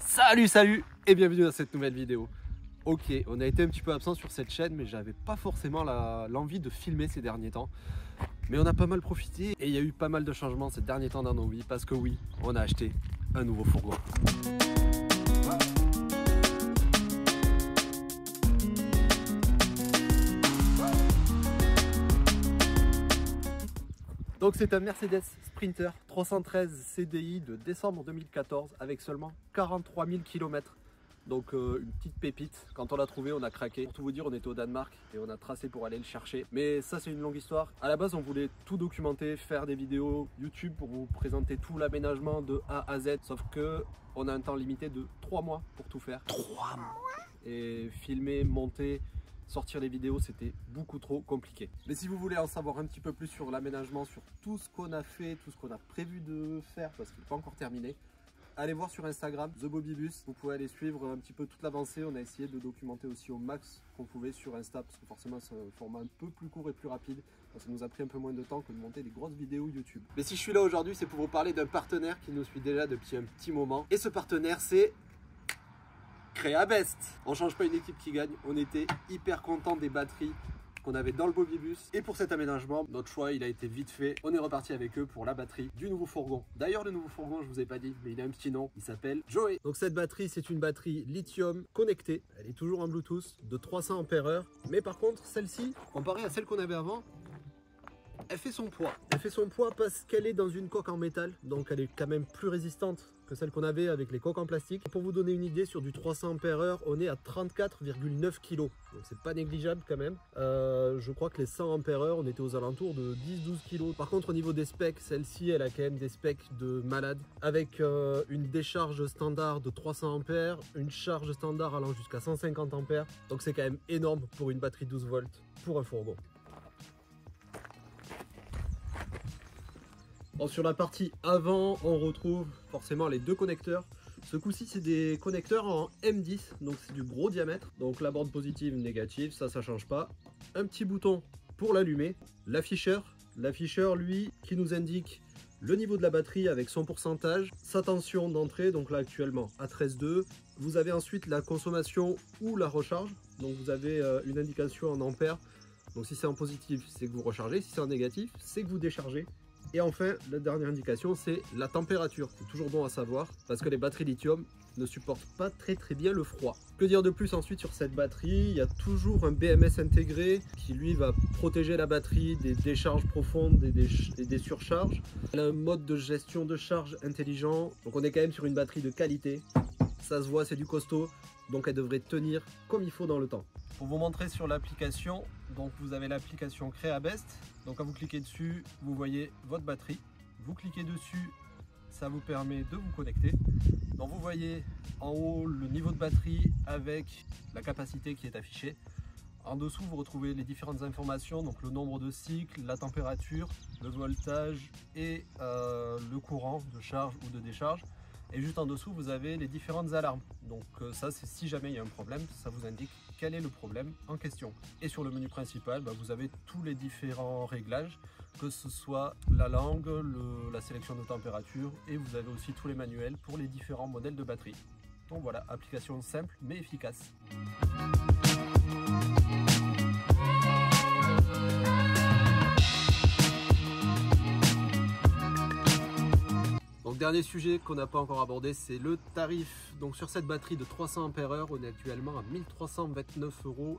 Salut et bienvenue dans cette nouvelle vidéo. Ok, on a été un petit peu absent sur cette chaîne, mais j'avais pas forcément l'envie de filmer ces derniers temps. Mais on a pas mal profité et il y a eu pas mal de changements ces derniers temps dans nos vies parce que oui, on a acheté un nouveau fourgon. Donc c'est un Mercedes Sprinter 313 CDI de décembre 2014 avec seulement 43 000 km. Donc une petite pépite. Quand on l'a trouvé, on a craqué. Pour tout vous dire, on était au Danemark et on a tracé pour aller le chercher. Mais ça, c'est une longue histoire. À la base, on voulait tout documenter, faire des vidéos YouTube pour vous présenter tout l'aménagement de A à Z. Sauf que on a un temps limité de 3 mois pour tout faire. 3 mois. Et filmer, monter, sortir les vidéos, c'était beaucoup trop compliqué. Mais si vous voulez en savoir un petit peu plus sur l'aménagement, sur tout ce qu'on a fait, tout ce qu'on a prévu de faire, parce qu'il n'est pas encore terminé, allez voir sur Instagram, TheBobbyBus. Vous pouvez aller suivre un petit peu toute l'avancée. On a essayé de documenter aussi au max qu'on pouvait sur Insta, parce que forcément c'est un format un peu plus court et plus rapide. Ça nous a pris un peu moins de temps que de monter des grosses vidéos YouTube. Mais si je suis là aujourd'hui, c'est pour vous parler d'un partenaire qui nous suit déjà depuis un petit moment. Et ce partenaire, c'est Creabest. On change pas une équipe qui gagne. On était hyper content des batteries qu'on avait dans le BobbyBus. Et pour cet aménagement, notre choix il a été vite fait. On est reparti avec eux pour la batterie du nouveau fourgon. D'ailleurs, le nouveau fourgon, je vous ai pas dit, mais il a un petit nom. Il s'appelle Joey. Donc cette batterie, c'est une batterie lithium connectée. Elle est toujours en Bluetooth de 300 Ah. Mais par contre, celle-ci, comparée à celle qu'on avait avant, elle fait son poids. Elle fait son poids parce qu'elle est dans une coque en métal. Donc elle est quand même plus résistante que celle qu'on avait avec les coques en plastique. Pour vous donner une idée, sur du 300 Ah, on est à 34,9 kg. Donc c'est pas négligeable quand même. Je crois que les 100 Ah, on était aux alentours de 10-12 kg. Par contre, au niveau des specs, celle-ci, elle a quand même des specs de malade. Avec une décharge standard de 300 A, une charge standard allant jusqu'à 150 A. Donc c'est quand même énorme pour une batterie 12 volts pour un fourgon. Bon, sur la partie avant, on retrouve forcément les deux connecteurs. Ce coup-ci, c'est des connecteurs en M10, donc c'est du gros diamètre. Donc la borne positive, négative, ça change pas. Un petit bouton pour l'allumer. L'afficheur, lui, qui nous indique le niveau de la batterie avec son pourcentage, sa tension d'entrée, donc là actuellement à 13,2. Vous avez ensuite la consommation ou la recharge. Donc vous avez une indication en ampères. Donc si c'est en positif, c'est que vous rechargez. Si c'est en négatif, c'est que vous déchargez. Et enfin, la dernière indication, c'est la température. C'est toujours bon à savoir parce que les batteries lithium ne supportent pas très bien le froid. Que dire de plus ensuite sur cette batterie? Il y a toujours un BMS intégré qui lui va protéger la batterie des décharges profondes et des surcharges. Elle a un mode de gestion de charge intelligent. Donc on est quand même sur une batterie de qualité. Ça se voit, c'est du costaud. Donc elle devrait tenir comme il faut dans le temps. Pour vous montrer sur l'application, donc vous avez l'application Creabest. Donc quand vous cliquez dessus, vous voyez votre batterie. Vous cliquez dessus, ça vous permet de vous connecter. Donc vous voyez en haut le niveau de batterie avec la capacité qui est affichée. En dessous, vous retrouvez les différentes informations, donc le nombre de cycles, la température, le voltage et le courant de charge ou de décharge. Et juste en dessous, vous avez les différentes alarmes. Donc ça, c'est si jamais il y a un problème, ça vous indique quel est le problème en question. Et sur le menu principal, vous avez tous les différents réglages, que ce soit la langue, la sélection de température, et vous avez aussi tous les manuels pour les différents modèles de batterie. Donc voilà, application simple mais efficace. Donc dernier sujet qu'on n'a pas encore abordé, c'est le tarif. Donc sur cette batterie de 300 Ah, on est actuellement à 1329,99 €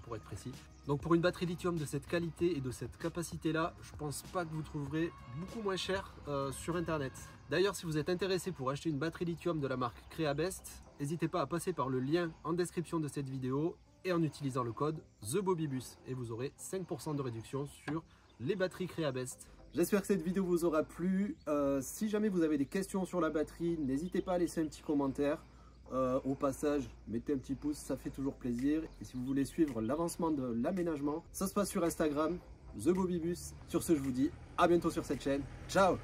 pour être précis. Donc pour une batterie lithium de cette qualité et de cette capacité là, je pense pas que vous trouverez beaucoup moins cher sur internet. D'ailleurs, si vous êtes intéressé pour acheter une batterie lithium de la marque Creabest, n'hésitez pas à passer par le lien en description de cette vidéo et en utilisant le code TheBobbyBus et vous aurez 5% de réduction sur les batteries Creabest. J'espère que cette vidéo vous aura plu. Si jamais vous avez des questions sur la batterie, n'hésitez pas à laisser un petit commentaire. Au passage, mettez un petit pouce, ça fait toujours plaisir. Et si vous voulez suivre l'avancement de l'aménagement, ça se passe sur Instagram, TheBobbyBus. Sur ce, je vous dis à bientôt sur cette chaîne. Ciao!